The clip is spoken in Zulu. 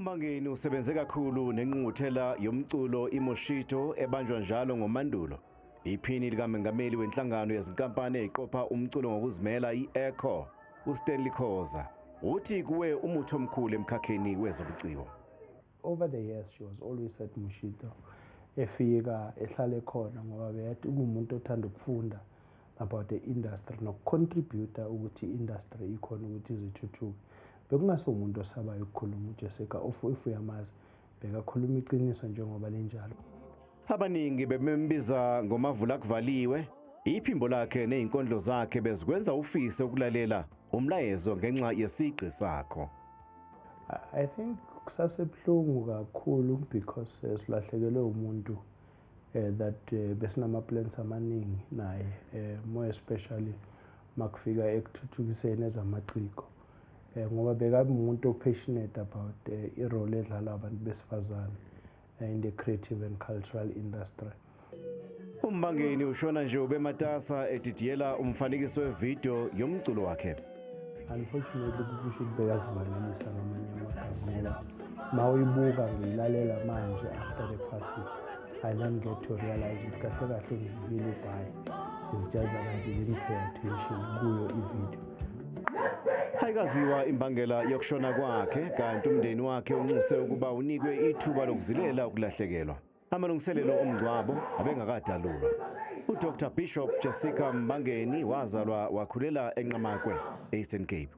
uMbangeni usebenze kakhulu nenqunquthela yomculo iMoshito ebanjwa njalo ngoMandulo. Iphini likaMengameli wenhlangano yezinkampani eziqopha umculo ngokuzimela iEcho, uStanley Khoza, uthi kuwe umutho omkhulu emkhakheni wezobuciko. Over the years she was always at Moshito. Efika ehlale khona ngoba beyathi umuntu othanda ukufunda about the industry nokucontributor ukuthi industry ikhona ukuthi izithuthuke. Bekungaso umuntu osabayo ukukhuluma uJessica if uyamazi bekakhuluma iqiniso njengoba linjalo. Abaningi bebembiza ngomavula kuvaliwe, iphimbo lakhe nezinkondlo zakhe bezikwenza ufise ukulalela umlayezo ngenxa yesiqi sakho. I think kusasebhlungu kakhulu because silahlekelwe umuntu that besinama plans amaningi naye more especially makufika ekuthuthukiseni ezamaciko. Ngoba bekabe umuntu opassionate about irole edlalwa abantu besifazane in the creative and cultural industry. uMbangeni ushona nje ubematasa edidiyela umfanekiso wevideo yomculo wakhe. Unfortunately kusho bekazivalelisa ngamanye amagama ngoba mawuyibuka ngilalela manje after the passing I then get to realize ukuthi kahle kahle ngivile bhayi is just that I didn't pay attention kuyo ivideo. Ayikaziwa imbangela yokushona kwakhe kanti umndeni wakhe unxuse ukuba unikwe ithuba lokuzilela ukulahlekelwa. Amalungiselelo omngcwabo abengakadalulwa. uDr Bishop Jessica Mbangeni wazalwa wakhulela eNqamakwe, Eastern Cape.